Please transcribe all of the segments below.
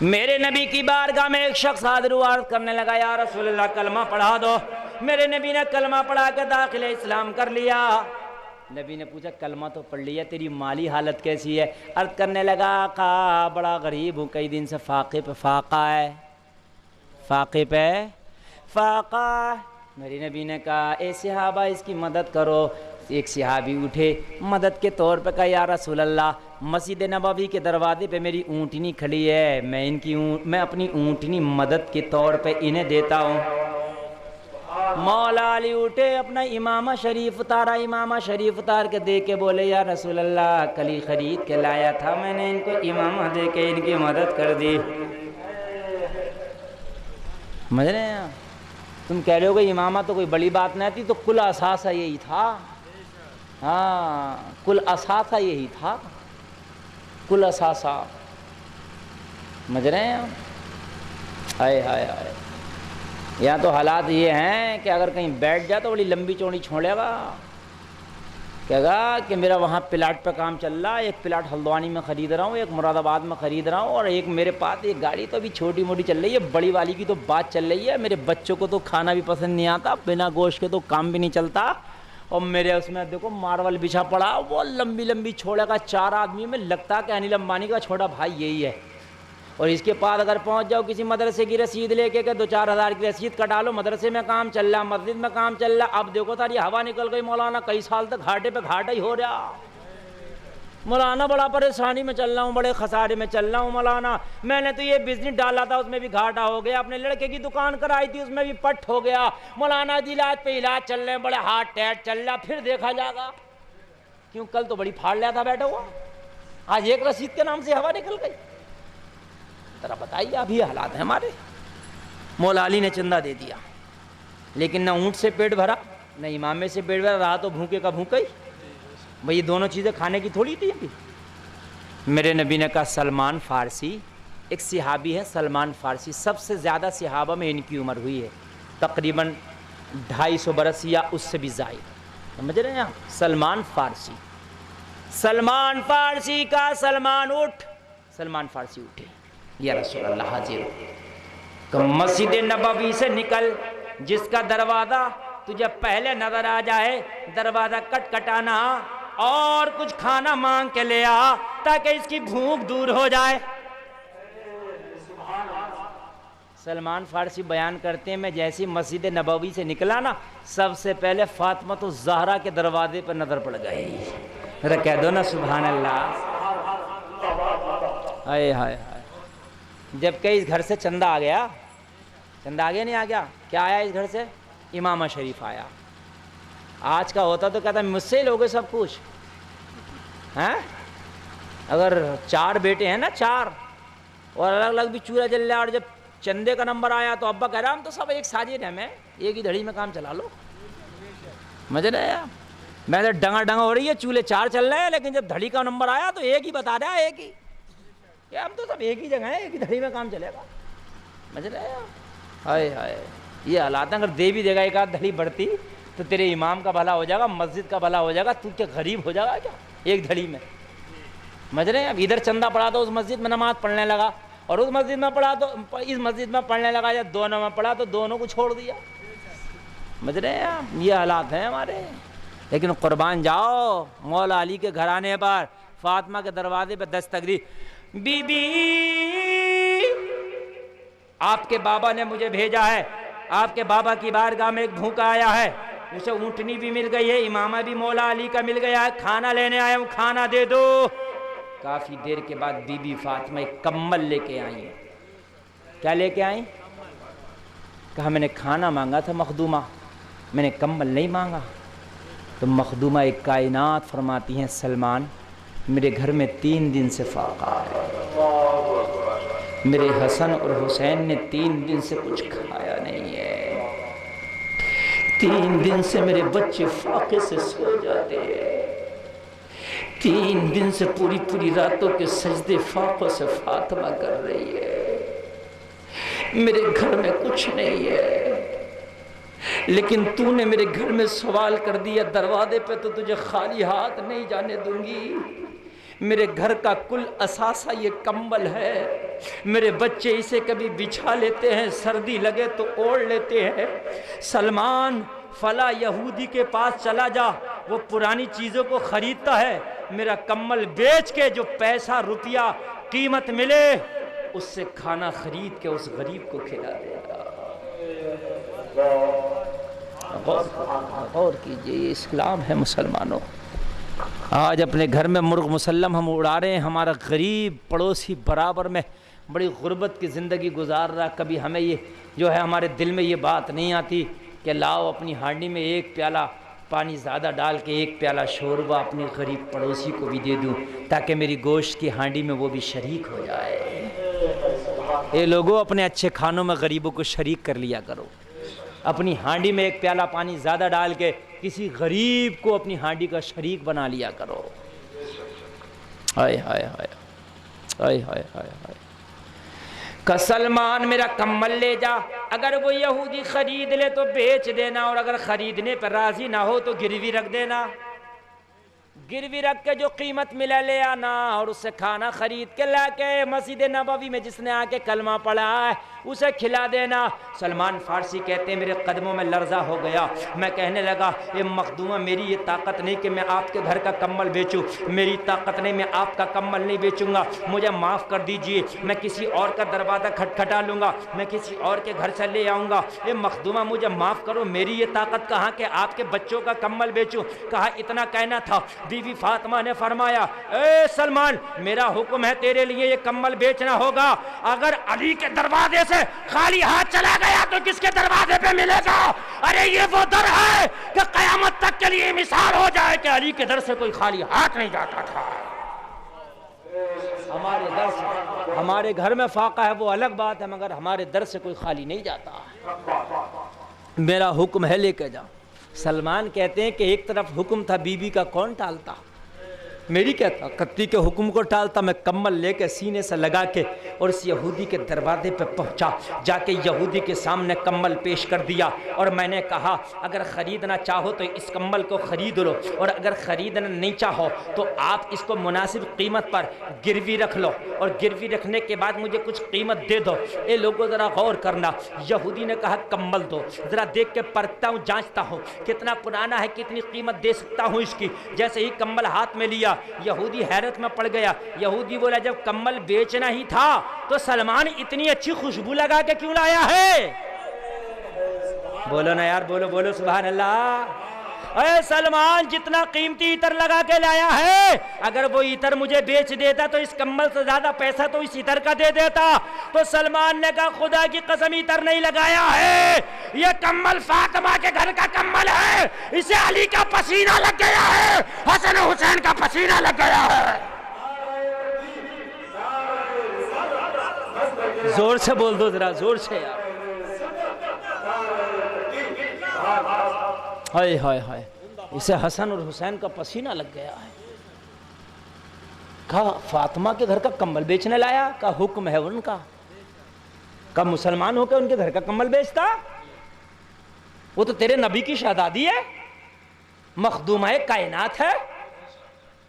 میرے نبی کی بارگاہ میں ایک شخص حاضر ہوا، عرض کرنے لگا یا رسول اللہ کلمہ پڑھا دو۔ میرے نبی نے کلمہ پڑھا کے داخل اسلام کر لیا۔ نبی نے پوچھا کلمہ تو پڑھ لیا، تیری مالی حالت کیسی ہے؟ عرض کرنے لگا آقا بڑا غریب ہوں، کئی دن سے فاقے پہ فاقہ ہے، فاقے پہ فاقہ۔ میرے نبی نے کہا اے صحابہ اس کی مدد کرو۔ ایک صحابی اٹھے مدد کے طور پہ، کہا یا رسول اللہ مسجد نبوی کے دروازے پہ میری اونٹنی کھڑی ہے، میں اپنی اونٹنی مدد کے طور پہ انہیں دیتا ہوں۔ مولا علی اٹھے، اپنا امامہ شریف اتارا، امامہ شریف اتار کے دے کے بولے یا رسول اللہ کل ہی خرید کے لایا تھا، میں نے ان کو امامہ دے کے ان کی مدد کر دی۔ سمجھ رہے ہیں؟ تم کہہ رہے ہو کہ امامہ تو کوئی بڑی بات نہیں تھی، تو کل اساسہ یہی تھا۔ ہاں کل اساسہ یہی تھا، کل اساسہ۔ سمجھ رہے ہیں؟ ہائے ہائے ہائے، یا تو حالات یہ ہیں کہ اگر کہیں بیٹھ جائے تو بڑی لمبی چوڑی چھوڑے گا، کہے گا کہ میرا وہاں پلاٹ پہ کام چل رہا ہے، ایک پلاٹ ہلدوانی میں خرید رہا ہوں، ایک مراد آباد میں خرید رہا ہوں، اور ایک میرے پاس ایک گاڑی تو ابھی چھوٹی موٹی چل رہی ہے، بڑی والی کی تو بات چل رہی ہے، میرے بچوں کو تو کھانا بھی پسند نہیں آتا، بنا گوشت کے تو کام بھی نہیں چلتا، اور میرے اس میں دیکھو مارول بچھا پڑا، وہ لمبی لمبی چھوڑے گا، 4 آدمی میں لگتا کہ انل امبانی کا چھوٹا بھائی یہی ہے۔ اور اس کے پاس اگر پہنچ جاؤ کسی مدرسے کی رسید لے کے کہ 2-4 ہزار کی رسید کٹا لو، مدرسے میں کام چل رہا، مسجد میں کام چل رہا، اب دیکھو ساری ہوا نکل گئی مولانا، کئی سال تک گھاٹے پہ گھاٹا ہی ہو رہا، مولانا بڑا پریشانی میں چل رہا ہوں، بڑے خسارے میں چل رہا ہوں مولانا، میں نے تو یہ بزنس ڈالا تھا اس میں بھی گھاٹا ہو گیا، اپنے لڑکے کی دکان کرائی تھی اس میں بھی پٹ ہو گیا مولانا، علاج پہ علاج چل رہے ہیں، بڑے ہارٹ ٹیٹ چل رہا، پھر دیکھا جائے گا۔ کیوں کل تو بڑی پھاڑ لیا تھا بیٹھا ہوا، آج ایک رسید کے نام سے ہوا نکل گئی۔ ذرا بتائیے اب یہ حالات ہیں ہمارے۔ مولا علی نے چندہ دے دیا، لیکن نہ اونٹ سے پیٹ بھرا نہ امامے سے پیٹ بھرا، رہا تو بھوکے کا بھوکا ہی۔ بھئی یہ دونوں چیزیں کھانے کی تھوڑی تھی ابھی۔ میرے نبی نے کہا سلمان فارسی، ایک صحابی ہے سلمان فارسی، سب سے زیادہ صحابہ میں ان کی عمر ہوئی ہے، تقریباً 250 برس یا اس سے بھی زائد، سمجھ رہے ہیں آپ؟ سلمان فارسی، سلمان فارسی کا سلمان اٹھ، سلمان فارسی اٹھے، یا رسول اللہ حاضر ہو، کہ مسجد نبوی سے نکل، جس کا دروازہ تجھے پہلے نظر آ جائے دروازہ کٹانا، اور کچھ کھانا مانگ کے لے آ تاکہ اس کی بھوک دور ہو جائے۔ سلمان فارسی بیان کرتے ہیں میں جیسی مسجد نبوی سے نکلا نا، سب سے پہلے فاطمہ الزہرا کے دروازے پر نظر پڑ گئی، ذرا کہہ دو نا سبحان اللہ۔ ہائے ہائے ہائے، جب کہ اس گھر سے چندہ آ گیا، چندہ آگے نہیں آ گیا، کیا آیا اس گھر سے؟ امامہ شریف آیا۔ آج کا ہوتا تو کہتا مجھ سے ہی لوگے سب کچھ ہیں، اگر 4 بیٹے ہیں نا 4 اور الگ الگ بھی چولہا جل رہا، اور جب چندے کا نمبر آیا تو ابا کہہ رہا ہم تو سب ایک ساجد ہیں، میں ایک ہی دھڑی میں کام چلا لو، مجھے رہے میں تو ڈنگا ہو رہی ہے، چولہے 4 چل رہے ہیں، لیکن جب دھڑی کا نمبر آیا تو ایک ہی بتا رہا ہے، ایک ہی، کہ ہم تو سب ایک ہی جگہ ہیں، ایک ہی دھڑی میں کام چلے گا، مجھے رہے ہائے ہائے یہ حالات ہیں۔ اگر دے بھی دے گا ایک آدھ دھڑی بڑھتی تو تیرے امام کا بھلا ہو جائے گا، مسجد کا بھلا ہو جائے گا، تو کیا غریب ہو جائے گا کیا ایک دھڑی میں؟ سمجھ رہے ہیں؟ اب ادھر چندہ پڑا تو اس مسجد میں نماز پڑھنے لگا، اور اس مسجد میں پڑھا تو اس مسجد میں پڑھنے لگا، یا دونوں میں پڑھا تو دونوں کو چھوڑ دیا، سمجھ رہے ہیں آپ؟ یہ حالات ہیں ہمارے۔ لیکن قربان جاؤ مولا علی کے گھرانے پر، فاطمہ کے دروازے پہ دستگیری، بی بی آپ کے بابا نے مجھے بھیجا ہے، آپ کے بابا کی بارگاہ میں ایک بھوکا آیا ہے، اسے اونٹنی بھی مل گئی ہے، امامہ بھی مولا علی کا مل گیا ہے، کھانا لینے آیا ہوں، کھانا دے دو۔ کافی دیر کے بعد بی بی فاطمہ ایک کمبل لے کے آئیں۔ کیا لے کے آئیں؟ کہا میں نے کھانا مانگا تھا مخدومہ، میں نے کمبل نہیں مانگا۔ تو مخدومہ ایک کائنات فرماتی ہیں سلمان میرے گھر میں 3 دن سے فاقہ ہے، میرے حسن اور حسین نے 3 دن سے کچھ کھایا نہیں ہے، 3 دن سے میرے بچے فاقے سے سو جاتے ہیں، 3 دن سے پوری راتوں کے سجدے فاقوں سے فاطمہ کر رہی ہے، میرے گھر میں کچھ نہیں ہے، لیکن تو نے میرے گھر میں سوال کر دیا، دروازے پہ تو تجھے خالی ہاتھ نہیں جانے دوں گی، میرے گھر کا کل اثاثہ یہ کمبل ہے، میرے بچے اسے کبھی بچھا لیتے ہیں، سردی لگے تو اوڑھ لیتے ہیں۔ سلمان فلاں یہودی کے پاس چلا جا، وہ پرانی چیزوں کو خریدتا ہے، میرا کمل بیچ کے جو پیسہ روپیہ قیمت ملے اس سے کھانا خرید کے اس غریب کو کھلا دے گا۔ غور کیجئے، یہ اسلام ہے مسلمانوں۔ آج اپنے گھر میں مرغ مسلم ہم اڑا رہے ہیں، ہمارا غریب پڑوسی برابر میں بڑی غربت کی زندگی گزار رہا، کبھی ہمیں یہ جو ہے ہمارے دل میں یہ بات نہیں آتی کہ لاؤ اپنی ہانڈی میں ایک پیالہ پانی زیادہ ڈال کے ایک پیالہ شوربہ اپنی غریب پڑوسی کو بھی دے دوں تاکہ میری گوشت کی ہانڈی میں وہ بھی شریک ہو جائے۔ اے لوگوں، اپنے اچھے کھانوں میں غریبوں کو شریک کر لیا کرو۔ اپنی ہانڈی میں ایک پیالہ پانی زیادہ ڈال کے کسی غریب کو اپنی ہانڈی کا شریک بنا لیا کرو۔ ہائے ہائے ہائے ہائے ہائے ہائے ہائے۔ کہ سلمان میرا کمل لے جا، اگر وہ یہودی خرید لے تو بیچ دینا، اور اگر خریدنے پر راضی نہ ہو تو گروی رکھ دینا۔ گروی رکھ کے جو قیمت ملا لے آنا، اور اس سے کھانا خرید کے لا کے مسجد نبوی میں جس نے آ کے کلمہ پڑھا ہے اسے کھلا دینا۔ سلمان فارسی کہتے ہیں میرے قدموں میں لرزہ ہو گیا، میں کہنے لگا اے مخدومہ، میری یہ طاقت نہیں کہ میں آپ کے گھر کا کمل بیچوں، میری طاقت نہیں، میں آپ کا کمل نہیں بیچوں گا، مجھے معاف کر دیجئے، میں کسی اور کا دروازہ کھٹکھٹا لوں گا، میں کسی اور کے گھر سے لے آؤں گا۔ اے مخدومہ مجھے معاف کرو، میری یہ طاقت کہاں کہ آپ کے بچوں کا کمل بیچوں۔ کہا اتنا کہنا تھا، بیوی فاطمہ نے فرمایا اے سلمان، میرا حکم ہے تیرے لیے یہ کمل بیچنا ہوگا، اگر علی کے دروازے سے خالی ہاتھ چلا گیا تو کس کے دروازے پہ ملے گا؟ ارے یہ وہ در ہے کہ قیامت تک کے لیے مثال ہو جائے کہ علی کے در سے کوئی خالی ہاتھ نہیں جاتا تھا۔ ہمارے در سے، ہمارے گھر میں فاقہ ہے وہ الگ بات ہے، مگر ہمارے در سے کوئی خالی نہیں جاتا۔ میرا حکم ہے لے کے جا۔ سلمان کہتے ہیں کہ ایک طرف حکم تھا بیوی کا، کون ٹالتا؟ میری کیا تھا، کتی کے حکم کو ٹالتا؟ میں کمل لے کے سینے سے لگا کے اور اس یہودی کے دروازے پہ پہنچا، جا کے یہودی کے سامنے کمل پیش کر دیا، اور میں نے کہا اگر خریدنا چاہو تو اس کمل کو خرید لو، اور اگر خریدنا نہیں چاہو تو آپ اس کو مناسب قیمت پر گروی رکھ لو، اور گروی رکھنے کے بعد مجھے کچھ قیمت دے دو۔ اے لوگوں ذرا غور کرنا، یہودی نے کہا کمل دو، ذرا دیکھ کے پرکھتا ہوں، جانچتا ہوں کتنا پرانا ہے، کتنی قیمت دے سکتا ہوں اس کی۔ جیسے ہی کمل ہاتھ میں لیا یہودی حیرت میں پڑ گیا۔ یہودی بولا جب کمل بیچنا ہی تھا تو سلمان اتنی اچھی خوشبو لگا کے کیوں لایا ہے؟ بولو نا یار، بولو بولو سبحان اللہ۔ اے سلمان، جتنا قیمتی عطر لگا کے لایا ہے، اگر وہ عطر مجھے بیچ دیتا تو اس کمل سے زیادہ پیسہ تو اس عطر کا دے دیتا۔ تو سلمان نے کہا خدا کی قسم عطر نہیں لگایا ہے، یہ کمل فاطمہ کے گھر کا کمل ہے، اسے علی کا پسینہ لگ گیا ہے، حسن و حسین کا پسینہ لگ گیا ہے۔ زور سے بول دو ذرا، زور سے یار۔ ہائے ہائے ہائے، اسے حسن اور حسین کا پسینہ لگ گیا ہے۔ کہا فاطمہ کے گھر کا کمل بیچنے لایا؟ کہا حکم ہے ان کا۔ کہا مسلمان ہو کے ان کے گھر کا کمل بیچتا؟ وہ تو تیرے نبی کی شہزادی ہے، مخدومہ کائنات ہے،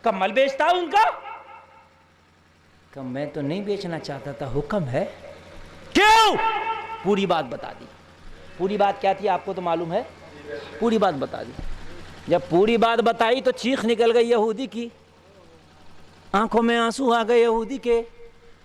کمل بیچتا ان کا؟ کہ میں تو نہیں بیچنا چاہتا تھا، حکم ہے۔ کیوں؟ پوری بات بتا دی۔ پوری بات کیا تھی آپ کو تو معلوم ہے، پوری بات بتا دی۔ جب پوری بات بتائی تو چیخ نکل گئی یہودی کی، آنکھوں میں آنسو آ گئے یہودی کے،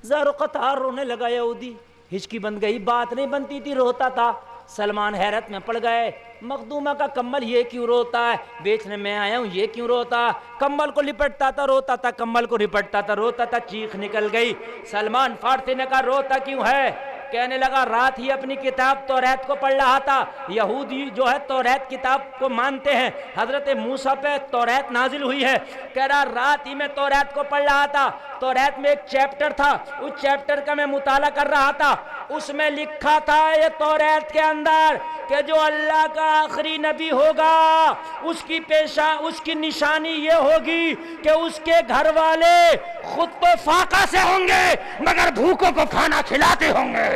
زار و قطار رونے لگا یہودی، ہچکی بن گئی، بات نہیں بنتی تھی، روتا تھا۔ سلمان حیرت میں پڑ گئے، مخدومہ کا کمل یہ کیوں روتا ہے؟ بیچنے میں آیا ہوں یہ کیوں روتا؟ کمل کو لپٹتا تھا روتا تھا، کمل کو لپٹتا تھا روتا تھا، چیخ نکل گئی۔ سلمان فارسی نے کہا روتا کیوں ہے؟ کہنے لگا رات ہی اپنی کتاب توریت کو پڑھ رہا تھا، یہودی جو ہے توریت کتاب کو مانتے ہیں، حضرت موسیٰ پہ توریت نازل ہوئی ہے، کہہ رہا رات ہی میں توریت کو پڑھ رہا تھا، توریت میں ایک چیپٹر تھا، اس چیپٹر کا میں مطالعہ کر رہا تھا، اس میں لکھا تھا یہ توریت کے اندر کہ جو اللہ کا آخری نبی ہوگا اس کی نشانی یہ ہوگی کہ اس کے گھر والے خود تو فاقہ سے ہوں گے مگر بھوکوں کو کھانا کھلاتے ہوں گے۔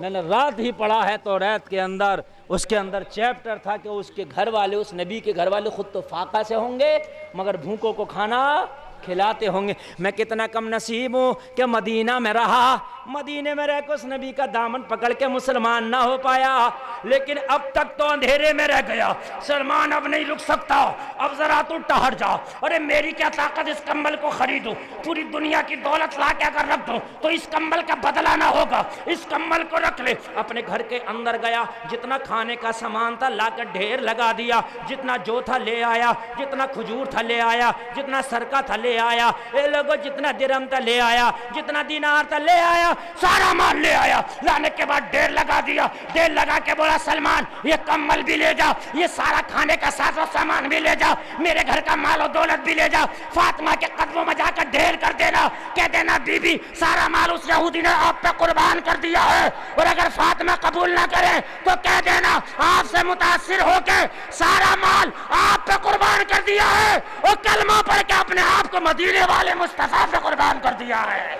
میں نے رات ہی پڑھا ہے توریت کے اندر، اس کے اندر چیپٹر تھا کہ اس کے گھر والے، اس نبی کے گھر والے خود تو فاقہ سے ہوں گے مگر بھوکوں کو کھانا کھلاتے ہوں گے۔ میں کتنا کم نصیب ہوں کہ مدینہ میں رہا، مدینے میں رہ کے اس نبی کا دامن پکڑ کے مسلمان نہ ہو پایا، لیکن اب تک تو اندھیرے میں رہ گیا۔ سلمان اب نہیں رک سکتا، اب ذرا تو ٹہر جا۔ ارے میری کیا طاقت اس کمبل کو خریدوں، پوری دنیا کی دولت لا کے اگر رکھ دوں تو اس کمبل کا بدلہ نہ ہوگا، اس کمبل کو رکھ لے۔ اپنے گھر کے اندر گیا، جتنا کھانے کا سامان تھا لا کر ڈھیر لگا دیا، جتنا جو تھا لے آیا، جتنا کھجور تھا لے آیا، جتنا سرکہ تھا لے آیا، اے لوگو جتنا درہم تھا لے آیا، جتنا دینار تھا لے آیا، سارا مال لے آیا۔ لانے کے بعد ڈھیر لگا دیا، ڈھیر لگا کے بولا سلمان یہ کمبل بھی لے جا، یہ سارا کھانے کا ساز و سامان بھی لے جا، میرے گھر کا مال و دولت بھی لے جا، فاطمہ کے قدموں میں جا کر ڈھیر کر دینا، کہہ دینا بی بی سارا مال اس یہودی نے آپ پہ قربان کر دیا ہے، اور اگر فاطمہ قبول نہ کرے تو کہہ دینا آپ سے متاثر ہو کے سارا مال آپ پہ قربان کر دیا ہے، اور کلمہ پڑھ کے اپنے آپ کو مدینے والے مصطفیٰ سے قربان کر دیا ہے۔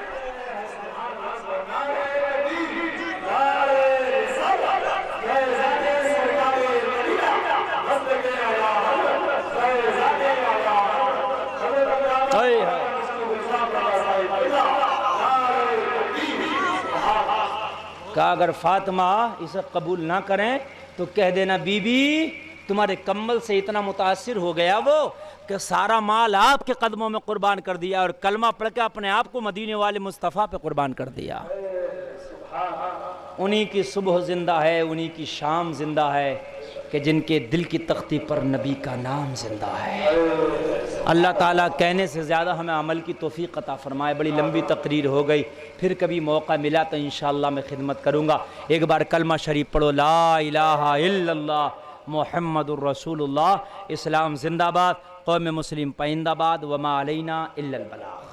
کہا اگر فاطمہ اسے قبول نہ کریں تو کہہ دینا بی بی تمہارے کمبل سے اتنا متاثر ہو گیا وہ کہ سارا مال آپ کے قدموں میں قربان کر دیا، اور کلمہ پڑھ کے اپنے آپ کو مدینے والے مصطفیٰ پہ قربان کر دیا۔ انہی کی صبح زندہ ہے، انہی کی شام زندہ ہے کہ جن کے دل کی تختی پر نبی کا نام زندہ ہے۔ اللہ تعالیٰ کہنے سے زیادہ ہمیں عمل کی توفیق عطا فرمائے۔ بڑی لمبی تقریر ہو گئی، پھر کبھی موقع ملا تو انشاءاللہ میں خدمت کروں گا۔ ایک بار کلمہ شریف پڑھو، لا الہ الا اللہ محمد الرسول اللہ۔ اسلام زندہ باد، قوم مسلم پائندہ باد، وما علینا الا البلاغ۔